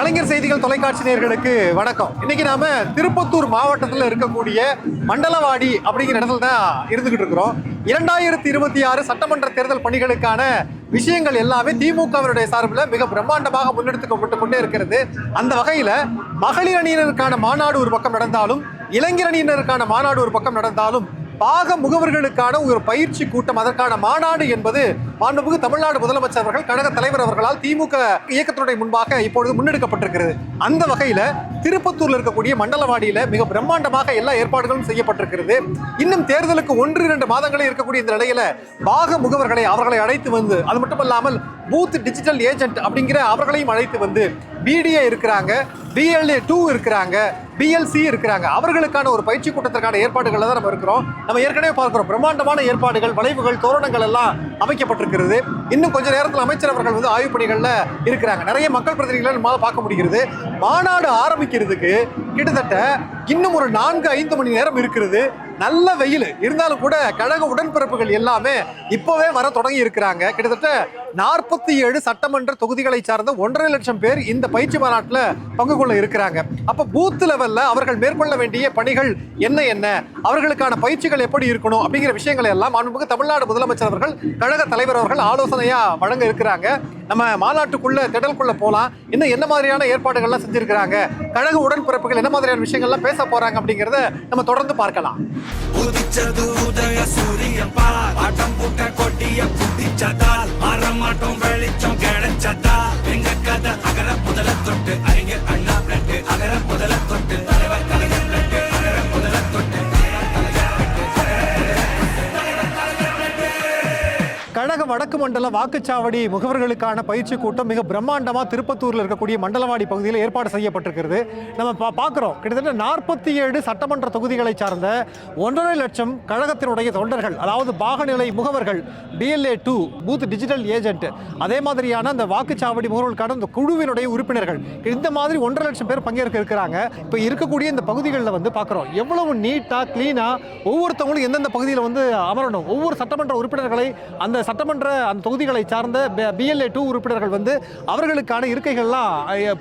கலைஞர் செய்திகள் தொலைக்காட்சி நேயர்களுக்கு வணக்கம். இன்னைக்கு நாம திருப்பத்தூர் மாவட்டத்தில் இருக்கக்கூடிய மண்டலவாடி அப்படிங்கிற இடத்துல தான் இருந்துகிட்டு இருக்கிறோம். 2026 சட்டமன்ற தேர்தல் பணிகளுக்கான விஷயங்கள் எல்லாமே திமுகவினுடைய சார்பில் மிக பிரம்மாண்டமாக முன்னெடுத்துக்கப்பட்டு கொண்டே இருக்கிறது. அந்த வகையில மகளிர் அணியினருக்கான மாநாடு ஒரு பக்கம் நடந்தாலும், இளைஞர் அணியினருக்கான மாநாடு ஒரு பக்கம் நடந்தாலும், பாக முகவர்களுக்கான ஒரு பயிற்சி கூட்டம், அதற்கான மாநாடு என்பது மாண்புமிகு தமிழ்நாடு முதலமைச்சர் அவர்கள், கழக தலைவர் அவர்களால் திமுக இயக்கத்தினுடைய முன்பாக இப்பொழுது முன்னெடுக்கப்பட்டிருக்கிறது. அந்த வகையில திருப்பத்தூர்ல இருக்கக்கூடிய மண்டலவாடியில மிக பிரம்மாண்டமாக எல்லா ஏற்பாடுகளும் செய்யப்பட்டிருக்கிறது. இன்னும் தேர்தலுக்கு 1-2 மாதங்களே இருக்கக்கூடிய இந்த நிலையில பாக முகவர்களை அவர்களை அழைத்து வந்து, அது மட்டுமல்லாமல் பூத் டிஜிட்டல் ஏஜென்ட் அப்படிங்கிற அவர்களையும் அழைத்து வந்து, பிடிஏ இருக்கிறாங்க, BLA 2 இருக்கிறாங்க, BLC இருக்கிறாங்க, அவர்களுக்கான ஒரு பயிற்சி கூட்டத்திற்கான ஏற்பாடுகள் தான் நம்ம இருக்கிறோம். நம்ம ஏற்கனவே பார்க்கிறோம், பிரம்மாண்டமான ஏற்பாடுகள், வளைவுகள், தோரணங்கள் எல்லாம் அமைக்கப்பட்டிருக்கிறது. இன்னும் கொஞ்ச நேரத்தில் அமைச்சர் அவர்கள் வந்து ஆய்வு பணிகள்ல இருக்கிறாங்க. நிறைய மக்கள் பிரதிநிதிகளை நம்மளால பார்க்க முடிகிறது. மாநாடு ஆரம்பிக்கிறதுக்கு கிட்டத்தட்ட இன்னும் ஒரு 4-5 மணி நேரம் இருக்கிறது. நல்ல வெயில் இருந்தாலும் கூட கழக உடன்பிறப்புகள் எல்லாமே இப்பவே வர தொடங்கி இருக்கிறாங்க. கிட்டத்தட்ட 47 சட்டமன்ற தொகுதிகளை சார்ந்த 1.5 லட்சம் பேர் இந்த பயிற்சி மாநாட்டில் பங்கு கொள்ள இருக்கிறாங்க. அப்ப பூத் லெவல்ல அவர்கள் மேற்கொள்ள வேண்டிய பணிகள் என்ன, அவர்களுக்கான பயிற்சிகள் எப்படி இருக்கணும் அப்படிங்கிற விஷயங்களை எல்லாம் மாண்புமிகு தமிழ்நாடு முதலமைச்சர் அவர்கள், கழக தலைவர் அவர்கள் ஆலோசனையா வழங்க இருக்கிறாங்க. நம்ம மாநாட்டுக்குள்ள திடலுக்குள்ள போலாம். இன்னும் என்ன மாதிரியான ஏற்பாடுகள்லாம் செஞ்சிருக்கிறாங்க, கழக உடன்பிறப்புகள் என்ன மாதிரியான விஷயங்கள்லாம் பேச போறாங்க அப்படிங்கிறத நம்ம தொடர்ந்து பார்க்கலாம். உதிச்சது உதய சூரியன் பார், ஆட்டம் போட்ட கொட்டிய புதிச்சதால் மாறமாட்டோம், வெளிச்சம் கிடைச்சதா, எங்க கதை அகர முதல தொட்டு, அறிஞர் அண்ணா பிளட்டு அகர முதல தொட்டு, தலைவர் கலைஞர் பிளட்டு அகர முதல தொட்டு. கழக வடக்கு மண்டல வாக்குச்சாவடி முகவர்களுக்கான பயிற்சி கூட்டம் மிக பிரம்மாண்டமாக திருப்பத்தூரில் இருக்கக்கூடிய மண்டலவாடி பகுதியில் ஏற்பாடு செய்யப்பட்டிருக்கிறது. நம்ம பார்க்குறோம், கிட்டத்தட்ட 47 சட்டமன்ற தொகுதிகளை சார்ந்த 1.5 லட்சம் கழகத்தினுடைய தொண்டர்கள், அதாவது பாகநிலை முகவர்கள், BLA 2 பூத் டிஜிட்டல் ஏஜென்ட், அதே மாதிரியான அந்த வாக்குச்சாவடி முகவர்களுக்கான இந்த குழுவினுடைய உறுப்பினர்கள், இந்த மாதிரி 1.5 லட்சம் பேர் பங்கேற்க இருக்கிறாங்க. இப்போ இருக்கக்கூடிய இந்த பகுதிகளில் வந்து பார்க்குறோம், எவ்வளவு நீட்டாக க்ளீனாக ஒவ்வொருத்தவங்களும் எந்தெந்த பகுதியில் வந்து அமரணும், ஒவ்வொரு சட்டமன்ற உறுப்பினர்களை அந்த சட்டமன்ற அந்த தொகுதிகளை சார்ந்த BLA 2 உறுப்பினர்கள் வந்து அவர்களுக்கான இருக்கைகள்லாம்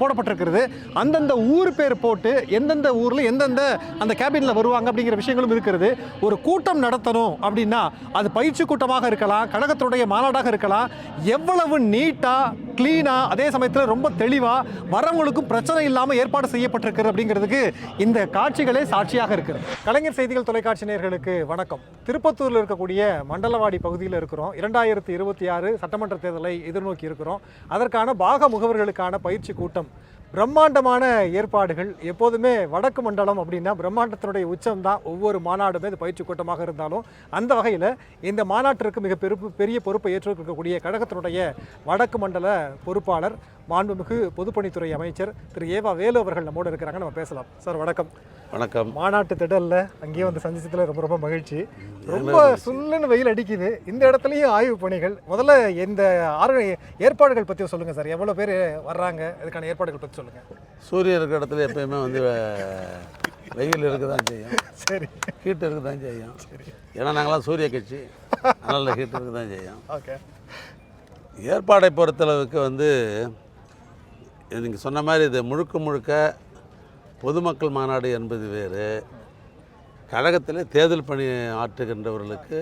போடப்பட்டிருக்கிறது. அந்தந்த ஊர் பேர் போட்டு எந்தெந்த ஊரில் எந்தெந்த அந்த கேபினில் வருவாங்க அப்படிங்கிற விஷயங்களும் இருக்கிறது. ஒரு கூட்டம் நடத்தணும் அப்படின்னா அது பயிற்சி கூட்டமாக இருக்கலாம், கழகத்துடைய மாநாடாக இருக்கலாம், எவ்வளவு நீட்டாக க்ளீனாக, அதே சமயத்தில் ரொம்ப தெளிவாக வரவங்களுக்கும் பிரச்சனை இல்லாமல் ஏற்பாடு செய்யப்பட்டிருக்கிறது அப்படிங்கிறதுக்கு இந்த காட்சிகளே சாட்சியாக இருக்கிறது. கலைஞர் செய்திகள் தொலைக்காட்சி நேயர்களுக்கு வணக்கம். திருப்பத்தூரில் இருக்கக்கூடிய மண்டலவாடி பகுதியில் இருக்கிறோம். 2026 சட்டமன்ற தேர்தலை எதிர்நோக்கி இருக்கிறோம். அதற்கான பாக முகவர்களுக்கான பயிற்சி கூட்டம், பிரம்மாண்டமான ஏற்பாடுகள். எப்போதுமே வடக்கு மண்டலம் அப்படின்னா பிரம்மாண்டத்தினுடைய உச்சம் தான் ஒவ்வொரு மாநாடுமே இது பயிற்சி கூட்டமாக இருந்தாலும், அந்த வகையில் இந்த மாநாட்டிற்கு மிக பெரிய பொறுப்பை ஏற்றிருக்கக்கூடிய கழகத்தினுடைய வடக்கு மண்டல பொறுப்பாளர், மாண்புமிகு பொதுப்பணித்துறை அமைச்சர் திரு ஏவா வேலு அவர்கள் நம்மோடு இருக்கிறாங்க. நம்ம பேசலாம். சார் வணக்கம். வணக்கம். மாநாட்டு திடல்ல அங்கேயே வந்து சந்திச்சதுல ரொம்ப ரொம்ப மகிழ்ச்சி. ரொம்ப சுல்லுன்னு வெயில் அடிக்குது. இந்த இடத்துலையும் ஆய்வு பணிகள். முதல்ல இந்த ஏற்பாடுகள் பற்றி சொல்லுங்கள் சார். எவ்வளோ பேர் வர்றாங்க, இதுக்கான ஏற்பாடுகள் பற்றி சொல்லுங்கள். சூரியன் இருக்கிற இடத்துல எப்பயுமே வந்து வெயில் இருக்க தான் செய்யும். சரி. ஹீட் இருக்க தான் செய்யும். சரி. ஏன்னா நாங்களாம் சூரிய கட்சி, அதனால் ஹீட் இருக்க தான் செய்யும். ஓகே. ஏற்பாடை பொறுத்தளவுக்கு வந்து நீங்கள் சொன்ன மாதிரி இது முழுக்க பொதுமக்கள் மாநாடு என்பது வேறு, கழகத்தில் தேர்தல் பணி ஆற்றுகின்றவர்களுக்கு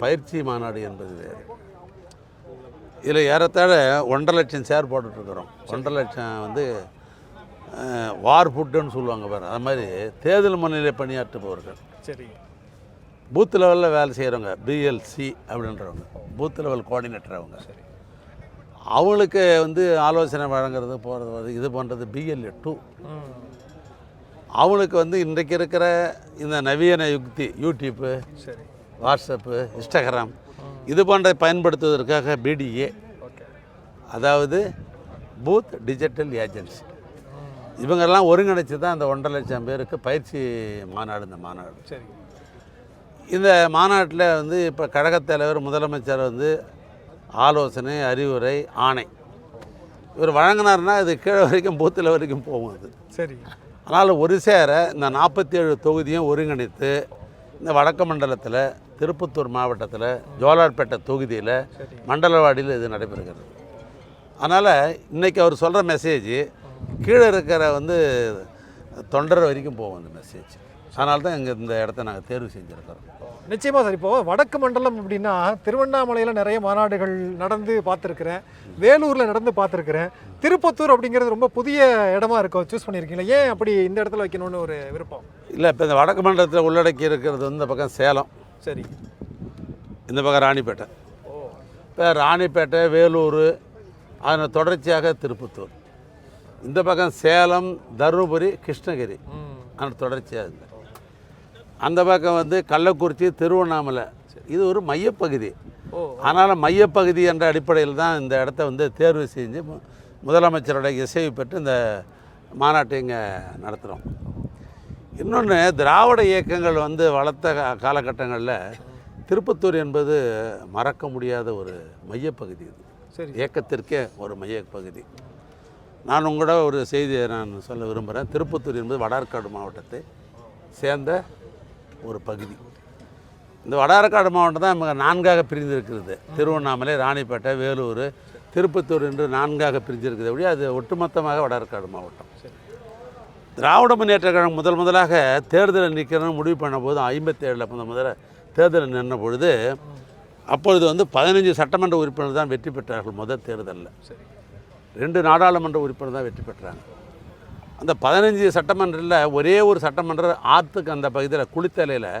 பயிற்சி மாநாடு என்பது வேறு. இதில் ஏறத்தாழ 1.5 லட்சம் சேர் போட்டுட்ருக்குறோம். 1.5 லட்சம் வந்து வார் ஃபுட்டுன்னு சொல்லுவாங்க பாரு, அது மாதிரி தேர்தல் முன்னிலை பணியாற்றுபவர்கள். சரி. பூத் லெவலில் வேலை செய்கிறவங்க, BLC அப்படின்றவங்க, பூத் லெவல் கோஆர்டினேட்டர் அவங்க. சரி. அவங்களுக்கு வந்து ஆலோசனை வழங்குறது போகிறது இது பண்ணுறது BLA 2. அவங்களுக்கு வந்து இன்றைக்கு இருக்கிற இந்த நவீன யுக்தி, யூடியூப்பு, சரி, வாட்ஸ்அப்பு, இன்ஸ்டாகிராம், இது போன்ற பயன்படுத்துவதற்காக BDA, அதாவது பூத் டிஜிட்டல் ஏஜென்சி. இவங்கெல்லாம் ஒருங்கிணைச்சு தான் இந்த 1.5 லட்சம் பேருக்கு பயிற்சி மாநாடு. இந்த மாநாடு, சரி, இந்த மாநாட்டில் வந்து இப்போ கழகத் தலைவர், முதலமைச்சர் வந்து ஆலோசனை, அறிவுரை, ஆணை இவர் வழங்கினார்னா இது கீழே வரைக்கும் பூத்தில் வரைக்கும் போகும் அது. சரி. அதனால் ஒரு சேர இந்த 47 தொகுதியும் ஒருங்கிணைத்து இந்த வடக்கு மண்டலத்தில், திருப்பத்தூர் மாவட்டத்தில், ஜோலார்பேட்டை தொகுதியில், மண்டலவாடியில் இது நடைபெறுகிறது. அதனால் இன்றைக்கி அவர் சொல்கிற மெசேஜ், கீழே இருக்கிற வந்து தொண்டர் வரைக்கும் போகும் அந்த மெசேஜ். அதனால தான் இங்கே இந்த இடத்த நாங்கள் தேர்வு செஞ்சுருக்கிறோம். நிச்சயமாக சார். இப்போது வடக்கு மண்டலம் அப்படின்னா திருவண்ணாமலையில் நிறைய மாநாடுகள் நடந்து பார்த்துருக்குறேன், வேலூரில் நடந்து பார்த்துருக்குறேன். திருப்பத்தூர் அப்படிங்கிறது ரொம்ப புதிய இடமா இருக்கும், சூஸ் பண்ணியிருக்கீங்களா? ஏன் அப்படி இந்த இடத்துல வைக்கணும்னு ஒரு விருப்பம்? இல்லை, இப்போ இந்த வடக்கு மண்டலத்தில் உள்ளடக்கி இருக்கிறது வந்து இந்த பக்கம் சேலம், சரி, இந்த பக்கம் ராணிப்பேட்டை. இப்போ ராணிப்பேட்டை, வேலூர், அதன் தொடர்ச்சியாக திருப்பத்தூர், இந்த பக்கம் சேலம், தருமபுரி, கிருஷ்ணகிரி, அதன் தொடர்ச்சியாக இருக்குது. அந்த பக்கம் வந்து கள்ளக்குறிச்சி, திருவண்ணாமலை, இது ஒரு மையப்பகுதி. அதனால் மையப்பகுதி என்ற அடிப்படையில் தான் இந்த இடத்த வந்து தேர்வு செஞ்சு முதலமைச்சரோட இசைவு பெற்று இந்த மாநாட்டை இங்கே நடத்துகிறோம். இன்னொன்று, திராவிட இயக்கங்கள் வந்து வளர்த்த காலகட்டங்களில் திருப்பத்தூர் என்பது மறக்க முடியாத ஒரு மையப்பகுதி. இது சரி, இயக்கத்திற்கே ஒரு மையப்பகுதி. நான் உங்களோட ஒரு செய்தியை நான் சொல்ல விரும்புகிறேன். திருப்பத்தூர் என்பது வடார்காடு மாவட்டத்தை சேர்ந்த ஒரு பகுதி. இந்த வடார்காடு மாவட்டம் தான் நமக்கு 4ஆக பிரிந்திருக்கிறது. திருவண்ணாமலை, ராணிப்பேட்டை, வேலூர், திருப்பத்தூர் என்று 4ஆக பிரிஞ்சிருக்கிறது. அப்படியே அது ஒட்டுமொத்தமாக வடார்காடு மாவட்டம். திராவிட முன்னேற்ற கழகம் முதலாக தேர்தலில் நிற்கணும்னு முடிவு பண்ண போது 57 முதல்ல தேர்தலில் நின்ற பொழுது அப்பொழுது வந்து 15 சட்டமன்ற உறுப்பினர் தான் வெற்றி பெற்றார்கள். முதல் தேர்தலில் 2 நாடாளுமன்ற உறுப்பினர் தான் வெற்றி பெற்றாங்க. அந்த 15 சட்டமன்றத்தில் ஒரே ஒரு சட்டமன்ற ஆற்றுக்கு அந்த பகுதியில் குளித்தலையில்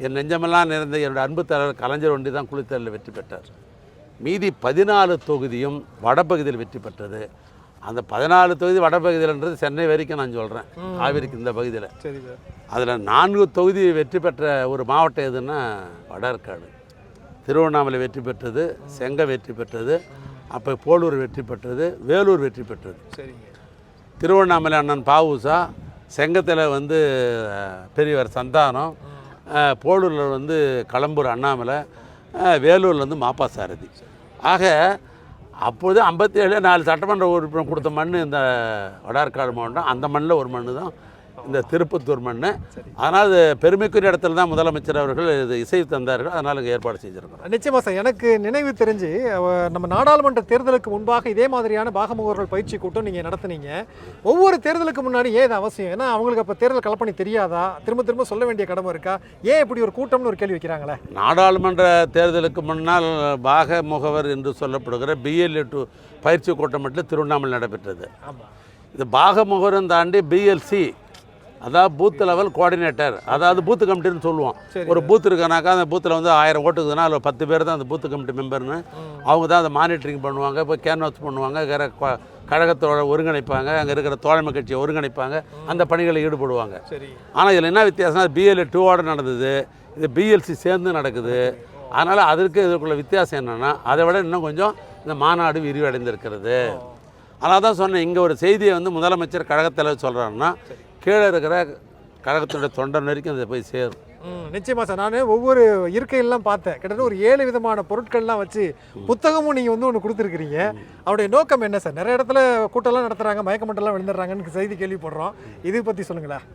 என் நெஞ்சமெல்லாம் நிறைந்த என்னுடைய அன்பு தலைவர் கலைஞர் ஒண்டி தான் குளித்தலையில் வெற்றி பெற்றார். மீதி 14 தொகுதியும் வடபகுதியில் வெற்றி பெற்றது. அந்த 14 தொகுதி வடபகுதியில்ன்றது சென்னை வரைக்கும் நான் சொல்கிறேன், காவிரிக்கு இந்த பகுதியில். சரி சார். அதில் 4 தொகுதி வெற்றி பெற்ற ஒரு மாவட்டம் எதுன்னா வடார்காடு. திருவண்ணாமலை வெற்றி பெற்றது, செங்கம் வெற்றி பெற்றது, அப்போ போலூர் வெற்றி பெற்றது, வேலூர் வெற்றி பெற்றது. சரிங்க. திருவண்ணாமலை அண்ணன் பாவுசா, செங்கத்தில் வந்து பெரியவர் சந்தானம், போலூரில் வந்து களம்பூர் அண்ணாமலை, வேலூரில் வந்து மாப்பா சாரதி. ஆக அப்போது 57 4 சட்டமன்ற உறுப்பினர் கொடுத்த மண் இந்த வடார்காடு மாவட்டம். அந்த மண்ணில் ஒரு மண் தான் இந்த திருப்பத்தூர் மண். அதனால் அது பெருமைக்குரிய இடத்துல தான் முதலமைச்சர் அவர்கள் இது இசைவு தந்தார்கள். அதனால் இங்கே ஏற்பாடு செஞ்சுருக்கோம். நிச்சயமாக சார். எனக்கு நினைவு தெரிஞ்சு நம்ம நாடாளுமன்ற தேர்தலுக்கு முன்பாக இதே மாதிரியான பாகமுகர்கள் பயிற்சி கூட்டம் நீங்கள் நடத்துனீங்க. ஒவ்வொரு தேர்தலுக்கு முன்னாடி ஏன் இது அவசியம்? ஏன்னா அவங்களுக்கு அப்போ தேர்தல் கலப்பணி தெரியாதா? திரும்ப திரும்ப சொல்ல வேண்டிய கடமை இருக்கா? ஏன் இப்படி ஒரு கூட்டம்னு ஒரு கேள்வி வைக்கிறாங்களே. நாடாளுமன்ற தேர்தலுக்கு முன்னால் பாக முகவர் என்று சொல்லப்படுகிற BLA 2 பயிற்சி கூட்டம் மட்டும் திருவண்ணாமலை நடைபெற்றது. இது பாக முகவரும் தாண்டி BLC, அதாவது பூத் லெவல் கோஆர்டினேட்டர், அதாவது பூத்து கமிட்டின்னு சொல்லுவோம். ஒரு பூத் இருக்கானாக்கா அந்த பூத்தில் வந்து 1000 ஓட்டு இருக்குதுன்னா அதில் 10 பேர் தான் அந்த பூத்து கமிட்டி மெம்பர்னு. அவங்க தான் அதை மானிட்டரிங் பண்ணுவாங்க, இப்போ கேன்வாஸ் பண்ணுவாங்க, கழகத்தோட ஒருங்கிணைப்பாங்க, அங்கே இருக்கிற தோழமை கட்சியை ஒருங்கிணைப்பாங்க, அந்த பணிகளில் ஈடுபடுவாங்க. ஆனால் இதில் என்ன வித்தியாசம்னா BLA 2 நடந்தது, இது BLC சேர்ந்து நடக்குது. அதனால் அதற்கு இதுக்குள்ள வித்தியாசம் என்னென்னா அதை விட இன்னும் கொஞ்சம் இந்த மாநாடு விரிவடைந்திருக்கிறது. அதனால தான் சொன்னேன், இங்கே ஒரு செய்தியை வந்து முதலமைச்சர் கழகத்தலைவர் சொல்கிறாருன்னா கீழே இருக்கிற கழகத்தினுடைய தொண்டர் வரைக்கும் அதை போய் சேரும். நிச்சயமாக சார். நான் ஒவ்வொரு இருக்கையெல்லாம் பார்த்தேன். கிட்டத்தட்ட ஒரு 7 விதமான பொருட்கள்லாம் வச்சு புத்தகமும் நீங்கள் வந்து ஒன்று கொடுத்துருக்கிறீங்க. அவருடைய நோக்கம் என்ன சார்? நிறைய இடத்துல கூட்டம்லாம் நடத்துகிறாங்க, மயக்கமட்டெல்லாம் விழுந்துடுறாங்கன்னு செய்தி கேள்விப்படுறோம். இதை பற்றி சொல்லுங்களேன்.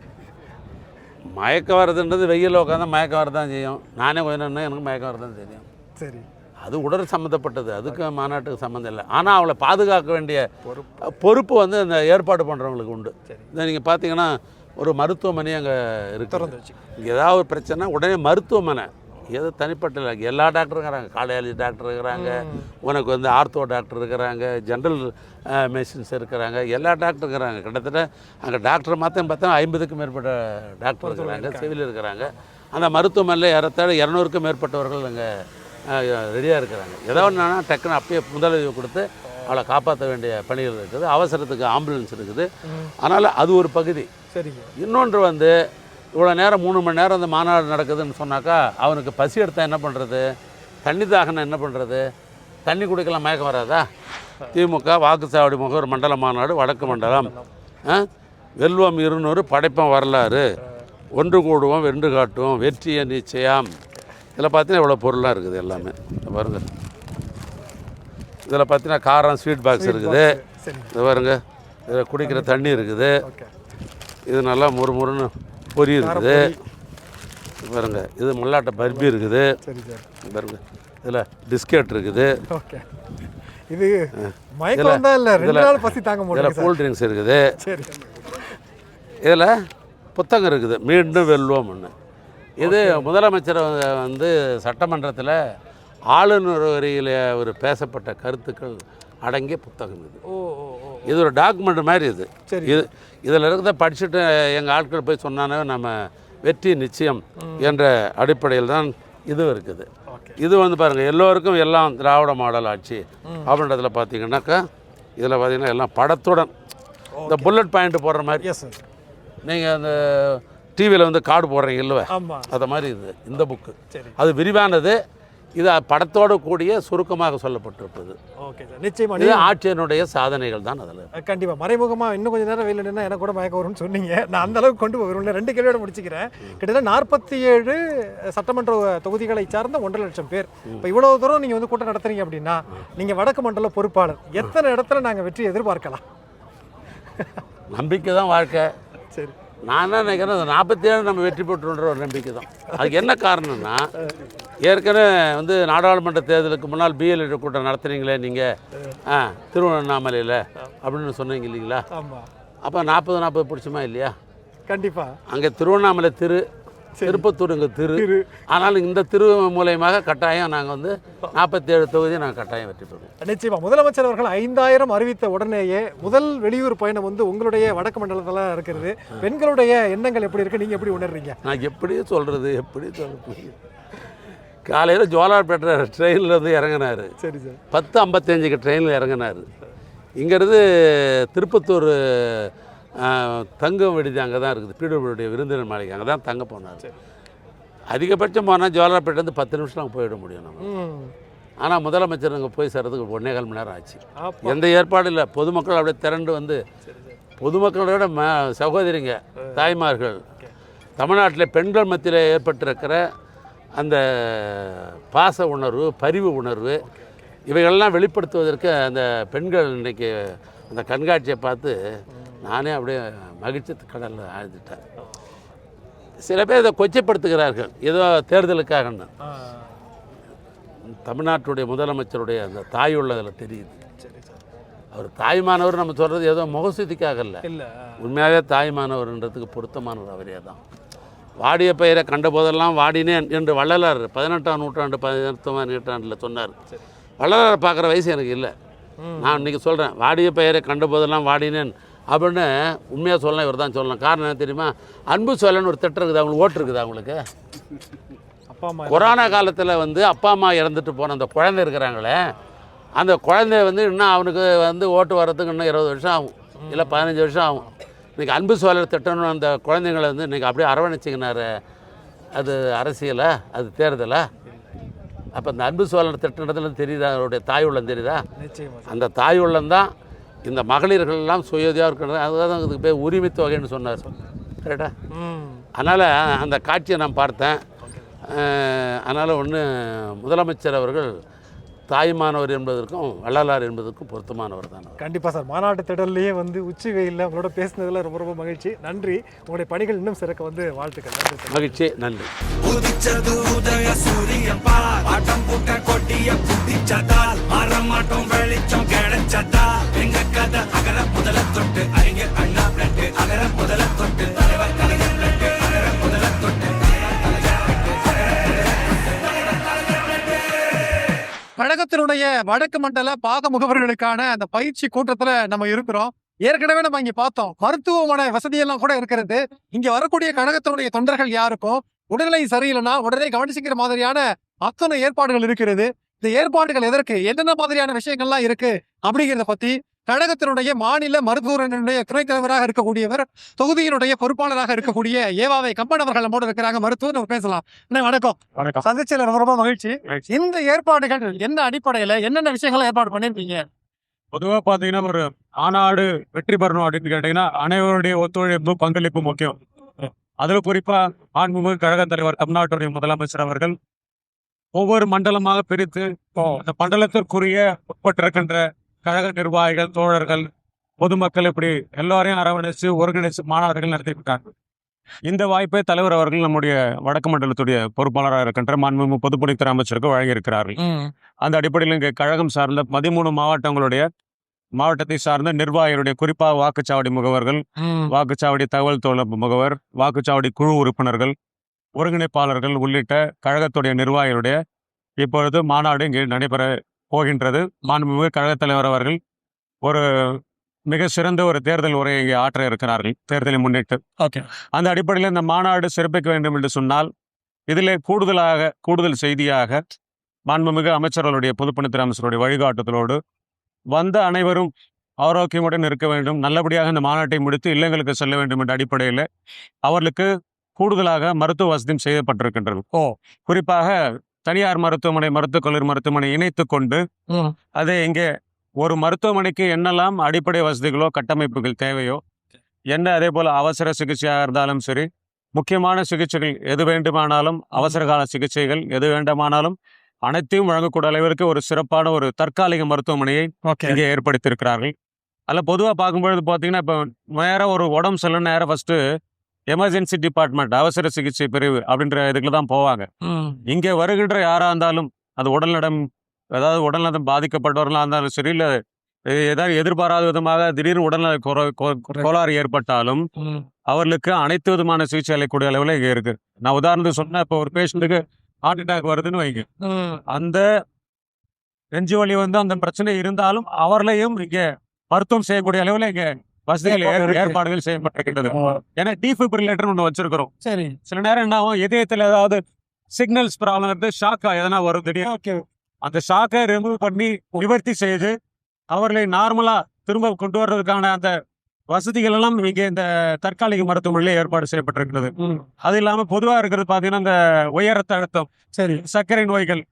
மயக்கம் வரதுன்றது வெயிலில் உட்காந்து மயக்கம் வரதான் செய்யும். நானே கொஞ்சம் எனக்கு மயக்கம் வரதான் தெரியும். சரி, அது உடல் சம்மந்தப்பட்டது, அதுக்கு மாநாட்டுக்கு சம்மந்தம் இல்லை. ஆனால் அவளை பாதுகாக்க வேண்டிய பொறுப்பு வந்து அந்த ஏற்பாடு பண்ணுறவங்களுக்கு உண்டு. இதை நீங்கள் பார்த்தீங்கன்னா ஒரு மருத்துவமனை அங்கே இருக்கிறது. இங்கே ஏதாவது ஒரு பிரச்சனை உடனே மருத்துவமனை, ஏதோ தனிப்பட்ட இல்லை, எல்லா டாக்டரும் இருக்கிறாங்க. கார்டியாலஜி டாக்டர் இருக்கிறாங்க, உனக்கு வந்து ஆர்த்தோ டாக்டர் இருக்கிறாங்க, ஜென்ரல் மெடிசின்ஸ் இருக்கிறாங்க, எல்லா டாக்டர் இருக்கிறாங்க. கிட்டத்தட்ட அங்கே டாக்டர் மாத்திரம் பார்த்தா 50க்கும் மேற்பட்ட டாக்டர் இருக்கிறாங்க, சிவில் இருக்கிறாங்க. அந்த மருத்துவமனையில் ஏறத்தாழ 200க்கும் மேற்பட்டவர்கள் அங்கே ரெடியாக இருக்கிறாங்க. ஏதோ ஒன்றுனா டக்குன்னு அப்பயே முதலுதவி கொடுத்து அவளை காப்பாற்ற வேண்டிய பணிகள் இருக்குது. அவசரத்துக்கு ஆம்புலன்ஸ் இருக்குது. அதனால் அது ஒரு பகுதி. சரிங்க. இன்னொன்று வந்து இவ்வளோ நேரம் 3 மணி நேரம் அந்த மாநாடு நடக்குதுன்னு சொன்னாக்கா அவனுக்கு பசி எடுத்தால் என்ன பண்ணுறது? தண்ணி தாகனா என்ன பண்ணுறது? தண்ணி குடிக்கலாம் மயக்கம் வராதா? திமுக வாக்குச்சாவடி முகவர் மண்டல மாநாடு வடக்கு மண்டலம், வெல்வம் 200 படைப்பம் வரலாறு, ஒன்று கூடுவோம் வென்று காட்டுவோம் வெற்றியை நிச்சயம். இதில் பார்த்தீங்கன்னா இவ்வளோ பொருளாக இருக்குது எல்லாமே. பாருங்கள், இதில் பார்த்தீங்கன்னா காரம் ஸ்வீட் பாக்ஸ் இருக்குது. இது பாருங்க, இதில் குடிக்கிற தண்ணி இருக்குது. இது நல்லா முறுமுறுன்னு பொரி இருக்குது. பாருங்க, இது மல்லாட்டை பர்பி இருக்குது. பாருங்க, இதில் பிஸ்கெட் இருக்குது. இது மயக்கம் தான் இல்லை, 2 நாள் பசி தாங்க இதில் முடியல. கூல் ட்ரிங்க்ஸ் இருக்குது, சரி இதில் புத்தகம் இருக்குது, மீண்டும் வெல்வோம்னு. இது முதலமைச்சர் வந்து சட்டமன்றத்தில் ஆளுநர் வரியில் ஒரு பேசப்பட்ட கருத்துக்கள் அடங்கிய புத்தகம் இது. ஓ ஓ ஓ இது ஒரு டாக்குமெண்ட் மாதிரி இது. சரி. இது இதில் இருக்கிறத படிச்சுட்டு எங்கள் ஆட்கள் போய் சொன்னானே நம்ம வெற்றி நிச்சயம் என்ற அடிப்படையில் தான் இதுவும் இருக்குது. ஓகே. இது வந்து பாருங்கள், எல்லோருக்கும் எல்லாம் திராவிட மாடல் ஆட்சி அப்படின்றதுல பார்த்தீங்கன்னாக்கா இதில் பார்த்தீங்கன்னா எல்லாம் படத்துடன் இந்த புல்லட் பாயிண்ட் போடுற மாதிரி. Yes sir. நீங்கள் அந்த டிவியில் வந்து கார்டு போடுறீங்க இல்லைவா, ஆமாம். அது மாதிரி இது இந்த புக்கு. சரி. அது விரிவானது, இது படத்தோடு கூடிய சுருக்கமாக சொல்லப்பட்டிருப்பது. ஓகே சார், நிச்சயமா. இது ஆட்சியனுடைய சாதனைகள் தான் அதில். கண்டிப்பாக மறைமுகமாக இன்னும் கொஞ்சம் நேரம் வெயில் நின்னா எனக்கு கூட மயக்கம் வரும்னு சொன்னீங்க. நான் அந்த அளவுக்கு கொண்டு போய் 2 கேள்வியோட முடிச்சுக்கிறேன். கிட்டத்தட்ட 47 சட்டமன்ற தொகுதிகளை சார்ந்த 1.5 லட்சம் பேர். இப்போ இவ்வளோ தூரம் நீங்கள் வந்து கூட்டம் நடத்துறீங்க அப்படின்னா நீங்கள் வடக்கு மண்டல பொறுப்பாளர், எத்தனை இடத்துல நாங்கள் வெற்றி எதிர்பார்க்கலாம்? நம்பிக்கை தான் வாழ்க்கை. சரி. நான் என்ன நினைக்கிறேன், 47 நம்ம வெற்றி பெற்றுன்ற ஒரு நம்பிக்கை தான். அதுக்கு என்ன காரணம்னா, ஏற்கனவே வந்து நாடாளுமன்ற தேர்தலுக்கு முன்னால் பிஎல்ஏ கூட்டம் நடத்துனீங்களே நீங்கள் திருவண்ணாமலையில் அப்படின்னு சொன்னீங்க இல்லைங்களா? ஆமாம். அப்போ 40 பிடிச்சுமா இல்லையா? கண்டிப்பாக. அங்கே திருவண்ணாமலை திருப்பத்தூர் இங்கே ஆனாலும் இந்த மூலயமாக கட்டாயம் நாங்கள் வந்து 47 தொகுதியை நாங்கள் கட்டாயம் வெற்றி பெறுவோம். நிச்சயமா. முதலமைச்சர் அவர்கள் 5000 அறிவித்த உடனேயே முதல் வெளியூர் பயணம் வந்து உங்களுடைய வடக்கு மண்டலத்தில் இருக்கிறது. பெண்களுடைய எண்ணங்கள் எப்படி இருக்கு, நீங்க எப்படி உணர்றீங்க? நான் எப்படி சொல்றது காலையில் ஜோலார்பேட்டை ட்ரெயினில் வந்து இறங்கினார். சரி சார். 10:55க்கு ட்ரெயினில் இறங்கினார். இங்கேருந்து திருப்பத்தூர் தங்கம் விடுதி அங்கே தான் இருக்குது, பிடபிள்யூடைய விருந்தினர் மாளிகை, அங்கே தான் தங்க போனார். அதிகபட்சம் போனால் ஜோலார்பேட்டை 10 நிமிஷம் அங்கே போயிட முடியும் நம்ம. ஆனால் முதலமைச்சர் அங்கே போய் சேர்றதுக்கு 1.25 மணி நேரம் ஆச்சு. எந்த ஏற்பாடும் இல்லை. பொதுமக்கள் அப்படியே திரண்டு வந்து, பொதுமக்களோட சகோதரிங்க தாய்மார்கள், தமிழ்நாட்டில் பெண்கள் மத்தியில் ஏற்பட்டிருக்கிற அந்த பாச உணர்வு, பரிவு உணர்வு, இவைகளெல்லாம் வெளிப்படுத்துவதற்கு அந்த பெண்கள் இன்றைக்கி அந்த கண்காட்சியை பார்த்து நானே அப்படியே மகிழ்ச்சி கடலில் ஆழ்ந்துட்டேன். சில பேர் இதை கொச்சைப்படுத்துகிறார்கள் ஏதோ தேர்தலுக்காகன்னு. தமிழ்நாட்டுடைய முதலமைச்சருடைய அந்த தாய் உள்ளதில் தெரியுது. அவர் தாய்மானவர் நம்ம சொல்கிறது ஏதோ முகஸ்துதிக்காக இல்லை, உண்மையாகவே தாய்மானவர்ன்றதுக்கு பொருத்தமானவர் அவரே தான். வாடிய பெயரை கண்ட போதெல்லாம் வாடினேன் என்று வள்ளலார் 18ஆம் நூற்றாண்டு 19ஆம் நூற்றாண்டில் சொன்னார். வள்ளலார் பார்க்குற வயசு எனக்கு இல்லை. நான் இன்றைக்கி சொல்கிறேன், வாடிய பெயரை கண்ட போதெல்லாம் வாடினேன் அப்படின்னு உண்மையாக சொல்லலாம். இவர் தான் சொல்லலாம். காரணம் என்ன தெரியுமா? அன்பு சொல்லன்னு ஒரு திட்டம் இருக்குது, அவங்களுக்கு ஓட்டு இருக்குது. அவங்களுக்கு அப்பா அம்மா கொரோனா காலத்தில் வந்து அப்பா அம்மா இறந்துட்டு போன அந்த குழந்தை இருக்கிறாங்களே, அந்த குழந்தைய வந்து இன்னும் அவனுக்கு வந்து ஓட்டு வர்றதுக்கு இன்னும் 20 வருஷம் ஆகும், இல்லை 15 வருஷம் ஆகும். இன்றைக்கி அன்பு சோழர் திட்டம்னு அந்த குழந்தைங்களை வந்து இன்றைக்கி அப்படியே அரவணைச்சிக்கினார். அது அரசியலா, அது தேர்தலா? அப்போ அந்த அன்பு சோழர் திட்டத்தில் தெரியுதா அவருடைய தாய் உள்ளம் தெரியுதா? அந்த தாய் உள்ளம் தான் இந்த மகளிர்கள்லாம் சுயதியாக இருக்கிறது. அதுதான் அதுக்கு பேர் உரிமை தொகைன்னு சொன்னார். கரெக்டா? அதனால் அந்த காட்சியை நான் பார்த்தேன். அதனால் ஒன்று முதலமைச்சர் அவர்கள் தாய்மானவர் என்பதற்கும் வள்ளலார் என்பதற்கும் பொருத்தமானவர் தான். கண்டிப்பாக சார். மாநாட்டு திடல்லையே வந்து உச்சி வெயிலில் உங்களோட பேசுனதில் ரொம்ப ரொம்ப மகிழ்ச்சி. நன்றி. உங்களுடைய பணிகள் இன்னும் சிறக்க வந்து வாழ்த்துக்கள். நன்றி. மகிழ்ச்சி. நன்றி. உதிச்சது உதய சூரியன் பார், ஆட்டம் போட்ட கொடிய புடிச்சதால் மாறமாட்டோம், வெளிச்சம் கிடைச்சதால் எங்க கதை அகர முதல தொட்டு அறிஞர் அண்ணா பிளட்டு, அகர முதல தொட்டு தலைவர் கலைஞர் பிளட்டு, அகர முதல தொட்டு கழகத்தினுடைய வடக்கு மண்டல பாக முகவர்களுக்கான அந்த பயிற்சி கூட்டத்துல நம்ம இருக்கிறோம். ஏற்கனவே நம்ம இங்க பார்த்தோம், மருத்துவமனை வசதியெல்லாம் கூட இருக்கிறது. இங்க வரக்கூடிய கழகத்தினுடைய தொண்டர்கள் யாருக்கும் உடல்நிலை சரியில்லைன்னா உடனே கவனிச்சுக்கிற மாதிரியான அத்தனை ஏற்பாடுகள் இருக்கிறது. இந்த ஏற்பாடுகள் எதற்கு, என்னென்ன மாதிரியான விஷயங்கள்லாம் இருக்கு அப்படிங்கிறத பத்தி கழகத்தினுடைய மாநில மருத்துவர்களுடைய துணைத் தலைவராக இருக்கக்கூடியவர், தொகுதியினுடைய பொறுப்பாளராக இருக்கக்கூடிய ஏவாவை கம்பன் அவர்கள் நம்மோடு இருக்கிறாங்க. மருத்துவர், நம்ம பேசலாம். வணக்கம். வணக்கம். சந்திச்சதுல ரொம்ப ரொம்ப மகிழ்ச்சி. இந்த ஏற்பாடுகள் என்ன அடிப்படையில என்னென்ன விஷயங்களை ஏற்பாடு பண்ணிருக்கீங்க? பொதுவாக பார்த்தீங்கன்னா ஒரு மாநாடு வெற்றி பெறணும் அப்படின்னு கேட்டீங்கன்னா அனைவருடைய ஒத்துழைப்பு பங்களிப்பு முக்கியம். அதில் குறிப்பா மாண்புமிகு கழக தலைவர் தமிழ்நாட்டுடைய முதலமைச்சர் அவர்கள் ஒவ்வொரு மண்டலமாக பிரித்து அந்த மண்டலத்திற்குரிய உட்பட்டிருக்கின்ற கழக நிர்வாகிகள், தோழர்கள், பொதுமக்கள் இப்படி எல்லாரையும் அரவணைச்சு ஒருங்கிணைச்சு மாநாடுகள் நடத்திவிட்டாங்க. இந்த வாய்ப்பை தலைவர் அவர்கள் நம்முடைய வடக்கு மண்டலத்துடைய பொறுப்பாளராக இருக்கின்ற மாண்புமிகு பொதுப்பணித்துறை அமைச்சருக்கு வழங்கியிருக்கிறார்கள். அந்த அடிப்படையில் இங்கே கழகம் சார்ந்த 13 மாவட்டத்தை சார்ந்த நிர்வாகிகளுடைய, குறிப்பாக வாக்குச்சாவடி முகவர்கள், வாக்குச்சாவடி தகவல் தொடர்பு முகவர், வாக்குச்சாவடி குழு உறுப்பினர்கள், ஒருங்கிணைப்பாளர்கள் உள்ளிட்ட கழகத்துடைய நிர்வாகிகளுடைய இப்பொழுது மாநாடு இங்கே நடைபெற போகின்றது. மாண்புமிகு கழகத் தலைவர் அவர்கள் ஒரு மிக சிறந்த ஒரு தேர்தல் உரையை இங்கே ஆற்ற இருக்கிறார்கள் தேர்தலை முன்னிட்டு. அந்த அடிப்படையில் இந்த மாநாடு சிறப்பிக்க வேண்டும் என்று சொன்னால் இதிலே கூடுதல் செய்தியாக மாண்புமிகு அமைச்சர்களுடைய, பொதுப்பணித்துறை அமைச்சருடைய வழிகாட்டுதலோடு வந்த அனைவரும் ஆரோக்கியமுடன் இருக்க வேண்டும், நல்லபடியாக இந்த மாநாட்டை முடித்து இல்லங்களுக்கு செல்ல வேண்டும் என்ற அடிப்படையில் அவர்களுக்கு கூடுதலாக மருத்துவ வசதியும் செய்யப்பட்டிருக்கின்றது. குறிப்பாக தனியார் மருத்துவமனை, மருத்துவக் கல்லூரி மருத்துவமனை இணைத்து கொண்டு அதை இங்கே ஒரு மருத்துவமனைக்கு என்னெல்லாம் அடிப்படை வசதிகளோ கட்டமைப்புகள் தேவையோ என்ன, அதே போல் அவசர சிகிச்சையாக இருந்தாலும் சரி, முக்கியமான சிகிச்சைகள் எது வேண்டுமானாலும், அவசர கால சிகிச்சைகள் எது வேண்டுமானாலும் அனைத்தையும் வழங்கக்கூடிய அளவிற்கு ஒரு சிறப்பான ஒரு தற்காலிக மருத்துவமனையை இங்கே ஏற்படுத்தியிருக்கிறார்கள். அதில் பொதுவாக பார்க்கும்பொழுது பார்த்தீங்கன்னா, இப்போ நேராக ஒரு உடம்பு சரியில்லை நேராக ஃபஸ்ட்டு எமர்ஜென்சி டிபார்ட்மெண்ட், அவசர சிகிச்சை பிரிவு அப்படின்ற இதுக்குள்ள தான் போவாங்க. இங்கே வருகின்ற யாராக இருந்தாலும் அது உடல்நலம் பாதிக்கப்பட்டவர்களாக இருந்தாலும் சரி, இல்லை ஏதாவது எதிர்பாராத விதமாக திடீர்னு உடல்நல கோளாறு ஏற்பட்டாலும் அவர்களுக்கு அனைத்து விதமான சிகிச்சை அளிக்கக்கூடிய அளவில் இங்கே இருக்கு. நான் உதாரணத்துக்கு சொன்னேன், இப்போ ஒரு பேஷண்ட்டுக்கு ஹார்ட் அட்டாக் வருதுன்னு வைங்க, அந்த நெஞ்சு வலி அந்த பிரச்சனை இருந்தாலும் அவர்களையும் இங்கே மருத்துவம் செய்யக்கூடிய அளவில் இங்கே வசதிகள் ஏற்பாடுகள் செய்யப்பட்டிருக்கிறது. ஏன்னா டிஃபிபிரிலேட்டர் ஒன்று வச்சிருக்கிறோம். சரி, சில நேரம் என்ன ஆகும், இதயத்தில் ஏதாவது சிக்னல்ஸ் ப்ராப்ளம் இருந்து ஷாக்கா எதனா வரும் திடீர்னு, அந்த ஷாக்கை ரிமூவ் பண்ணி நிவர்த்தி செய்து அவர்களை நார்மலா திரும்ப கொண்டு வர்றதுக்கான அந்த வசதிகள் எல்லாம் இங்கே இந்த தற்காலிக மருத்துவமனையிலே ஏற்பாடு செய்யப்பட்டிருக்கிறது. அது இல்லாம பொதுவா இருக்கிறது பாத்தீங்கன்னா, இந்த உயர் ரத்த அழுத்தம், சரி, சர்க்கரை நோய்கள்,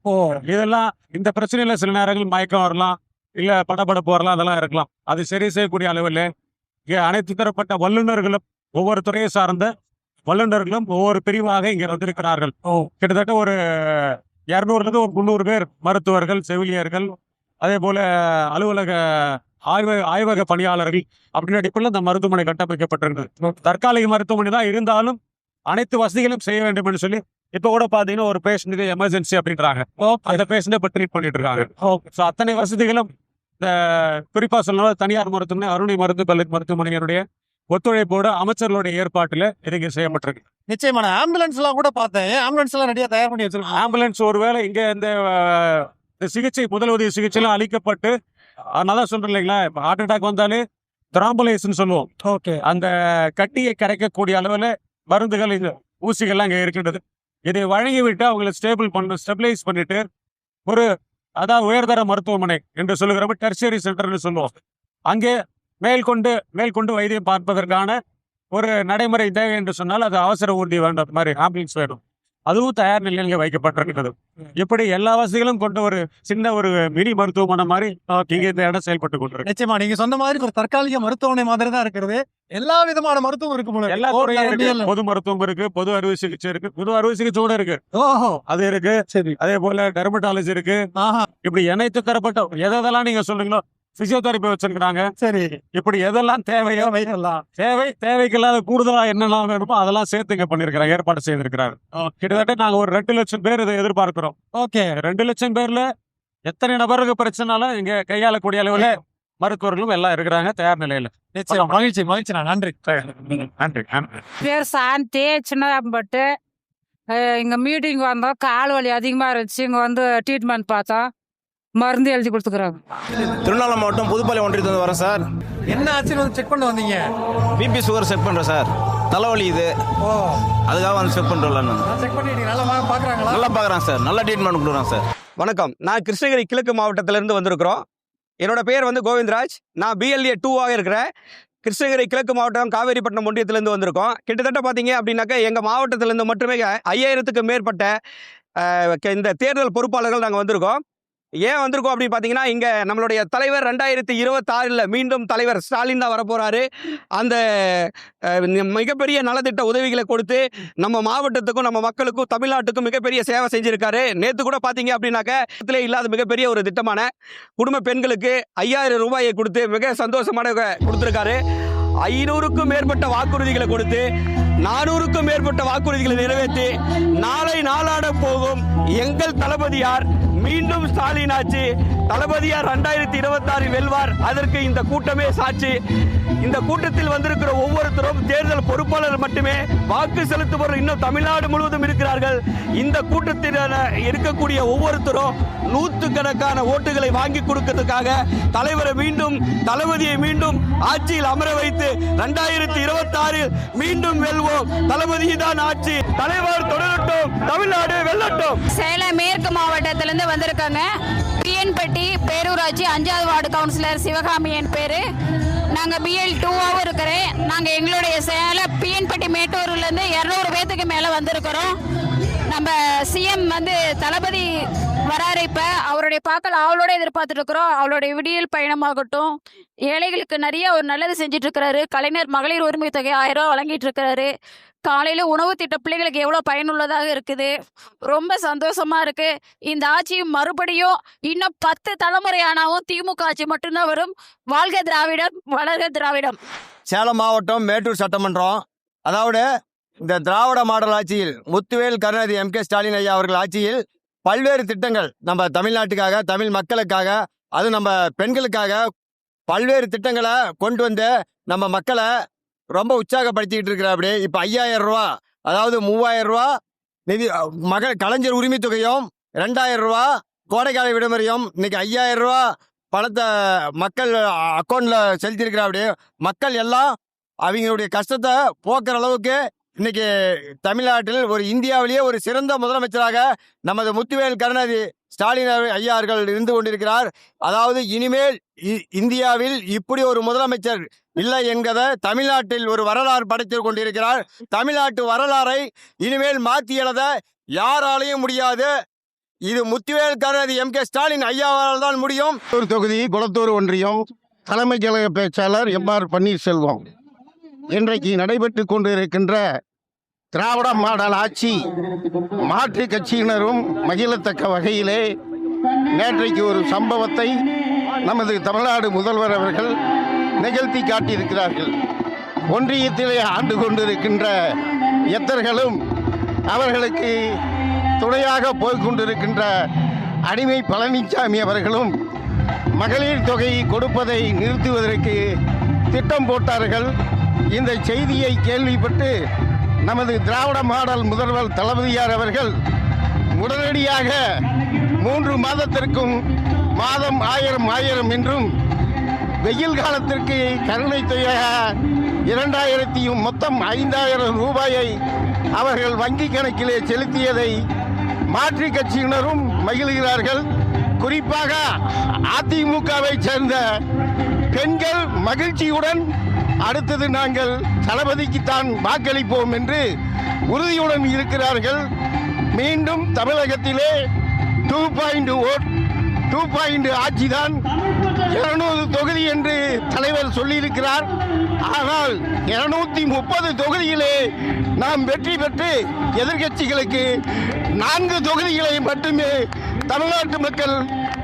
இதெல்லாம் இந்த பிரச்சனையில சில நேரங்கள் மயக்கம் வரலாம், இல்ல படபடப்பு வரலாம், அதெல்லாம் இருக்கலாம். அது சரி செய்யக்கூடிய அளவில் இங்கே அனைத்து தரப்பட்ட வல்லுநர்களும், ஒவ்வொரு துறையை சார்ந்த வல்லுநர்களும் ஒவ்வொரு பிரிவாக இங்கே வந்திருக்கிறார்கள். கிட்டத்தட்ட ஒரு 200 ஒரு 300 பேர் மருத்துவர்கள், செவிலியர்கள், அதே போல அலுவலக ஆய்வக பணியாளர்கள் அப்படின்னு அடிப்படையில் இந்த மருத்துவமனை கட்டமைக்கப்பட்டிருக்கிறது. தற்காலிக மருத்துவமனை தான் இருந்தாலும் அனைத்து வசதிகளும் செய்ய வேண்டும் என்று சொல்லி இப்போ கூட பாத்தீங்கன்னா ஒரு பேஷண்ட்டுக்கு எமர்ஜென்சி அப்படின்றாங்க, அந்த பேஷண்ட்டை இப்போ ட்ரீட் பண்ணிட்டு இருக்காங்க. ஸோ அத்தனை வசதிகளும் இந்த குறிப்பா சொல்லணும் தனியார் மருத்துவமனை, அருணை மருத்துவமனையினுடைய ஒத்துழைப்போடு அமைச்சர்களுடைய ஏற்பாட்டில் இதுங்க செய்யப்பட்டிருக்கு. நிச்சயமான ஆம்புலன்ஸ் எல்லாம் கூட பார்த்தேன், ஆம்புலன்ஸ் எல்லாம் ரெடியா தயார் பண்ணி வச்சிருக்கோம். ஆம்புலன்ஸ் ஒருவேளை இங்க இந்த சிகிச்சை, முதல் உதவி சிகிச்சை எல்லாம் அளிக்கப்பட்டு, அதனால சொல்றேன் இல்லைங்களா, இப்போ ஹார்ட் அட்டாக் வந்தாலே த்ராம்புலேஷன் சொல்லுவோம். அந்த கட்டியை கரைக்கக்கூடிய அளவில் மருந்துகள், இந்த ஊசிகள்லாம் இங்கே இருக்கின்றது. இதை வழங்கிவிட்டு அவங்களை ஸ்டெபிலைஸ் பண்ணிட்டு ஒரு உயர்தர மருத்துவமனை என்று சொல்லுகிறப்ப டெர்ஷியரி சென்டர்னு சொல்லுவோம், அங்கே மேற்கொண்டு வைத்தியம் பார்ப்பதற்கான ஒரு நடைமுறை தேவை என்று சொன்னால் அது அவசர ஊர்தி வேண்டும், மாதிரி ஆம்புலன்ஸ் வேணும், அதுவும் தயார் நிலையில் வைக்கப்பட்டிருக்கிறது. இப்படி எல்லா வசதிகளும் கொண்ட ஒரு சின்ன ஒரு மினி மருத்துவமனை மாதிரி இங்க இந்த இடம் செயல்பட்டு கொண்டிருக்கு. நிச்சயமா நீங்க சொன்ன மாதிரி ஒரு தற்காலிக மருத்துவமனை மாதிரி தான் இருக்கிறது. எல்லா விதமான மருத்துவம் இருக்கு, எல்லா துறையும் இருக்கு. பொது மருத்துவம் இருக்கு, பொது அறுவை சிகிச்சை இருக்கு, பொது அறுவை சிகிச்சை கூட இருக்கு, அது இருக்கு. சரி, அதே போல டெர்மட்டாலஜி இருக்கு. இப்படி அனைத்து தரப்பட்ட எதெல்லாம் நீங்க சொல்றீங்களோ, பிசியோதெரபி வச்சிருக்காங்க. சரி, இப்படி எதெல்லாம் தேவையோ தேவைக்கெல்லாம் கூடுதலா என்னெல்லாம் வேணுமோ அதெல்லாம் சேர்த்து இங்க பண்ணிருக்கிறாங்க, ஏற்பாடு செய்திருக்கிறாங்க. கிட்டத்தட்ட நாங்க ஒரு 2 லட்சம் பேர் இதை எதிர்பார்க்கிறோம். 2 லட்சம் பேர்ல எத்தனை நபருக்கு பிரச்சனாலும் இங்க கையாளக்கூடிய அளவுல மருத்துவர்களும் எல்லாம் இருக்கிறாங்க தயார் நிலையில. மகிழ்ச்சி. நன்றி. பேர் சாந்தி, சின்னதாம்பட்டு. இங்க மீட்டிங் வந்தோம், கால் வலி அதிகமா இருந்துச்சு, இங்க ட்ரீட்மெண்ட் பார்த்தோம், மருந்து எழுதி கொடுத்துக்கிறாங்க. திருவண்ணாமலை மாவட்டம் புதுப்பாளையம் ஒன்றியத்தில் வரேன் சார். என்ன ஆச்சுன்னு செக் பண்ண வந்தீங்க? பிபி சுகர் செக் பண்ணுறேன் சார், தலைவலி இது, அதுக்காக செக் பண்ணுறோம். செக் பண்ணிட்டீங்க, நல்லா பார்க்குறாங்களா? நல்லா பார்க்குறாங்க சார், நல்லா ட்ரீட்மெண்ட் கொடுக்குறாங்க சார். வணக்கம், நான் கிருஷ்ணகிரி கிழக்கு மாவட்டத்திலிருந்து வந்திருக்கிறோம். என்னோட பேர் கோவிந்தராஜ். நான் BLA 2ஆக இருக்கிறேன். கிருஷ்ணகிரி கிழக்கு மாவட்டம் காவேரிப்பட்டினம் ஒன்றியத்திலேருந்து வந்திருக்கோம். கிட்டத்தட்ட பார்த்தீங்க அப்படின்னாக்கா எங்கள் மாவட்டத்திலேருந்து மட்டுமே 5000க்கு மேற்பட்ட இந்த தேர்தல் பொறுப்பாளர்கள் நாங்கள் வந்திருக்கோம். ஏன் வந்திருக்கோம் அப்படின்னு பார்த்தீங்கன்னா, இங்கே நம்மளுடைய தலைவர் 2026 மீண்டும் தலைவர் ஸ்டாலின் தான் வரப்போகிறாரு. அந்த மிகப்பெரிய நலத்திட்ட உதவிகளை கொடுத்து நம்ம மாவட்டத்துக்கும் நம்ம மக்களுக்கும் தமிழ்நாட்டுக்கும் மிகப்பெரிய சேவை செஞ்சுருக்காரு. நேற்று கூட பார்த்தீங்க அப்படின்னாக்கா இல்லாத மிகப்பெரிய ஒரு திட்டமான குடும்ப பெண்களுக்கு 5000 ரூபாயை கொடுத்து மிக சந்தோஷமான கொடுத்துருக்காரு. 500க்கும் மேற்பட்ட வாக்குறுதிகளை கொடுத்து 400க்கும் மேற்பட்ட வாக்குறுதிகளை நிறைவேற்றி நாளை நாளாட போகும் எங்கள் தளபதியார் மீண்டும் ஸ்டாலின் ஆட்சி. தளபதியார் 2026 வெல்வார். அதற்கு இந்த கூட்டமே சாட்சி. இந்த கூட்டத்தில் வந்திருக்கிற ஒவ்வொருத்தரும் தேர்தல் பொறுப்பாளர் மட்டுமே, வாக்கு செலுத்துபவர் இன்னும் தமிழ்நாடு முழுவதும் இருக்கிறார்கள். இந்த கூட்டத்தில் இருக்கக்கூடிய ஒவ்வொருத்தரும் நூற்றுக்கணக்கான ஓட்டுகளை வாங்கி கொடுக்கிறதுக்காக தலைவரை மீண்டும், தளபதியை மீண்டும் ஆட்சியில் அமர வைத்து 2026 மீண்டும் வெல்வோம். தளபதி தான் ஆட்சி. தலைவர் தொடரட்டும், தமிழ்நாடு வெல்லட்டும். சேலம் மேற்கு மாவட்டத்திலிருந்து வந்திருக்காங்க. பிஎன்பட்டி பேரூராட்சி 5வது வார்டு கவுன்சிலர் சிவகாமி என் பேரு. நாங்கள் BL 2ஆகவும் இருக்கிறேன். நாங்கள் எங்களுடைய சேலம் பிஎன்பட்டி மேட்டூர்லேருந்து 200 பேத்துக்கு மேலே வந்திருக்கிறோம். நம்ம சிஎம் தளபதி வராரு. இப்போ அவருடைய பார்க்கல அவளோட எதிர்பார்த்துட்டு இருக்கிறோம். அவளுடைய விடியல் பயணமாகட்டும், ஏழைகளுக்கு நிறைய ஒரு நல்லது செஞ்சுட்டு இருக்கிறாரு. கலைஞர் மகளிர் உரிமை தொகை 1000 ரூபா வழங்கிட்டு இருக்கிறாரு. காலையில் உணவு திட்ட பிள்ளைகளுக்கு எவ்வளோ பயனுள்ளதாக இருக்குது. ரொம்ப சந்தோஷமா இருக்கு. இந்த ஆட்சி மறுபடியும் இன்னும் 10 தலைமுறை ஆனாவும் திமுக ஆட்சி மட்டும்தான் வரும். வாழ்க திராவிடம், வளர்க திராவிடம். சேலம் மாவட்டம் மேட்டூர் சட்டமன்றம், அதாவது இந்த திராவிட மாடல் ஆட்சியில் முத்துவேல் கருணாநிதி MK ஸ்டாலின் ஐயா அவர்கள் ஆட்சியில் பல்வேறு திட்டங்கள் நம்ம தமிழ்நாட்டுக்காக, தமிழ் மக்களுக்காக, அது நம்ம பெண்களுக்காக பல்வேறு திட்டங்களை கொண்டு வந்து நம்ம மக்களை ரொம்ப உற்சாகப்படுத்திக்கிட்டு இருக்கிறாப்படி. இப்போ 5000 ரூபா, அதாவது 3000 ரூபா நிதி கலைஞர் உரிமை தொகையும், 2000 ரூபா கோடைக்கால விடுமுறையும், இன்னைக்கு 5000 ரூபா பணத்தை மக்கள் அக்கௌண்ட்டில் செலுத்தியிருக்கிறாப்படி. மக்கள் எல்லாம் அவங்களுடைய கஷ்டத்தை போக்குற அளவுக்கு இன்னைக்கு தமிழ்நாட்டில் ஒரு இந்தியாவிலேயே ஒரு சிறந்த முதலமைச்சராக நமது முத்துவேல் கருணாநிதி ஸ்டாலின் ஐயா அவர்கள் இருந்து கொண்டிருக்கிறார். அதாவது இனிமேல் இந்தியாவில் இப்படி ஒரு முதலமைச்சர் இல்லை என்கிறத தமிழ்நாட்டில் ஒரு வரலாறு படைத்து கொண்டிருக்கிறார். தமிழ்நாட்டு வரலாறை இனிமேல் மாற்றி எழுத யாராலையும் முடியாது. இது முத்துவேல் கருணாநிதி MK ஸ்டாலின் ஐயாவால் தான் முடியும். தொகுதி குளத்தூர் ஒன்றியம் தலைமை கழக பேச்சாளர் MR பன்னீர்செல்வம். இன்றைக்கு நடைபெற்று கொண்டிருக்கின்ற திராவிட மாடல் ஆட்சி மாற்று கட்சியினரும் மகிழத்தக்க வகையிலே நேற்றைக்கு ஒரு சம்பவத்தை நமது தமிழ்நாடு முதல்வர் அவர்கள் நிகழ்த்தி காட்டியிருக்கிறார்கள். ஒன்றியத்திலே ஆண்டு கொண்டிருக்கின்ற எத்தர்களும் அவர்களுக்கு துணையாக போய்கொண்டிருக்கின்ற அடிமை பழனிசாமி அவர்களும் மகளிர் தொகை கொடுப்பதை நிறுத்துவதற்கு திட்டம் போட்டார்கள். இந்த செய்தியை கேள்விப்பட்டு நமது திராவிட மாடல் முதல்வர் தளபதியார் அவர்கள் உடனடியாக 3 மாதத்திற்கும் மாதம் 1000 என்றும், வெயில் காலத்திற்கு கருணை தொகையாக 2000 மொத்தம் 5000 ரூபாயை அவர்கள் வங்கி கணக்கிலே செலுத்தியதை மாற்றுக் கட்சியினரும் மகிழ்கிறார்கள். குறிப்பாக அதிமுகவை சேர்ந்த பெண்கள் மகிழ்ச்சியுடன் அடுத்தது நாங்கள் தளபதிக்குத்தான் வாக்களிப்போம் என்று உறுதியுடன் இருக்கிறார்கள். மீண்டும் தமிழகத்திலே 2.0 ஆட்சிதான், 200 தொகுதி என்று தலைவர் சொல்லியிருக்கிறார். ஆனால் 230 தொகுதியிலே நாம் வெற்றி பெற்று எதிர்கட்சிகளுக்கு 4 தொகுதிகளை மட்டுமே தமிழ்நாட்டு மக்கள்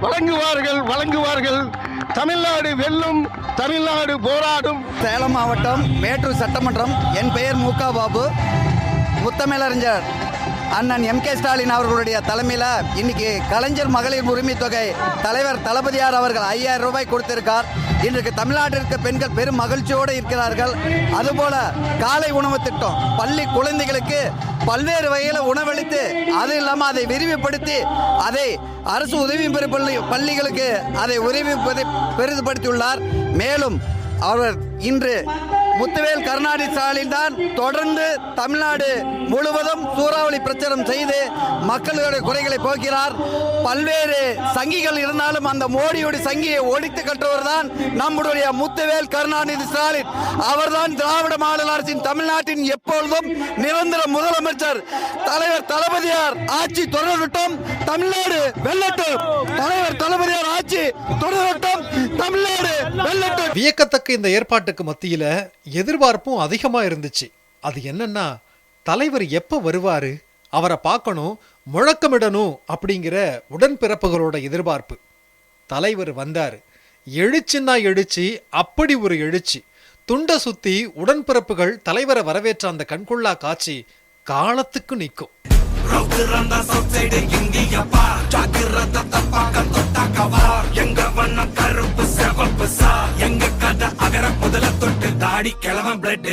வழங்குவார்கள். தமிழ்நாடு வெல்லும், தமிழ்நாடு போராடும். சேலம் மாவட்டம் மேட்டூர் சட்டமன்றம். என் பெயர் முக பாபு. முத்தமிழறிஞர் அண்ணன் MK ஸ்டாலின் அவர்களுடைய தலைமையில் இன்னைக்கு கலைஞர் மகளிர் உரிமை தொகை தலைவர் தளபதியார் அவர்கள் 5000 ரூபாய் கொடுத்திருக்கார். இன்றைக்கு தமிழ்நாட்டிற்கு பெண்கள் பெரும் மகிழ்ச்சியோடு இருக்கிறார்கள். அதுபோல காலை உணவு திட்டம், பள்ளி குழந்தைகளுக்கு பல்வேறு வகையில் உணவளித்து, அது இல்லாமல் அதை விரிவுபடுத்தி அதை அரசு உதவி பெறும் பள்ளிகளுக்கு அதை பெரிதுபடுத்தியுள்ளார். மேலும் அவர் இன்று முத்துவேல் கருணாநிதி ஸ்டாலின் தான் தொடர்ந்து தமிழ்நாடு முழுவதும் சூறாவளி பிரச்சாரம் செய்து மக்களுடைய குறைகளை போக்கிறார். பல்வேறு சங்கிகள் இருந்தாலும் அந்த மோடியோட சங்கியை ஒழித்து கட்டுவர் தான் நம்முடைய முத்துவேல் கருணாநிதி ஸ்டாலின். அவர்தான் திராவிட மாடல் அரசின் தமிழ்நாட்டின் எப்பொழுதும் நிரந்தர முதலமைச்சர். தலைவர் தளபதியார் ஆட்சி தொடரட்டும், தமிழ்நாடு வெல்லட்டும். தலைவர் தளபதியார் ஆட்சி தொடரட்டும், தமிழ்நாடு வெல்லட்டும். வியக்கத்தக்க இந்த ஏற்பாட்டுக்கு மத்தியில எதிர்பார்ப்பும் அதிகமா இருந்துச்சு. அது என்னன்னா, தலைவர் எப்ப வருவாரு, அவரை பார்க்கணும், முழக்கமிடணும் அப்படிங்கிற உடன்பிறப்புகளோட எதிர்பார்ப்பு. தலைவர் வந்தாரு. எழுச்சின்னா எழுச்சி, அப்படி ஒரு எழுச்சி. துண்டை சுத்தி உடன்பிறப்புகள் தலைவரை வரவேற்ற அந்த கண்கொள்ளா காட்சி காலத்துக்கு நிற்கும். ரவுத்திரந்தா சவுத் சைடு இந்தியப்பா ஜாக்கிரதை தப்பாக்க தொட்டாக்கவா எங்க வண்ணம் கருப்பு செவப்பு சா எங்க கதை அகர முதல தொட்டு தாடி கிழவன் பிளட்.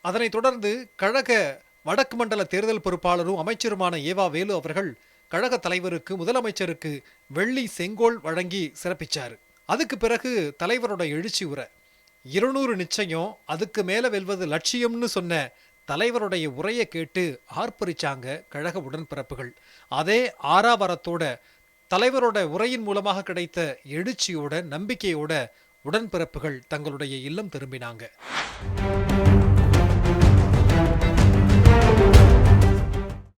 அதனைத் தொடர்ந்து கழக வடக்கு மண்டல தேர்தல் பொறுப்பாளரும் அமைச்சருமான ஏவா வேலு அவர்கள் கழக தலைவருக்கு முதலமைச்சருக்கு வெள்ளி செங்கோல் வழங்கி சிறப்பிச்சாரு. அதுக்கு பிறகு தலைவரோட எழுச்சி உரை 200 நிச்சயம் அதுக்கு மேல வெல்வது லட்சியம்னு சொன்ன தலைவருடைய உரையை கேட்டு ஆர்ப்பரிச்சாங்க கழக உடன்பிறப்புகள். அதே ஆறாவரத்தோட தலைவரோட உரையின் மூலமாக கிடைத்த எழுச்சியோட நம்பிக்கையோட உடன்பிறப்புகள் தங்களுடைய இல்லம் திரும்பினாங்க.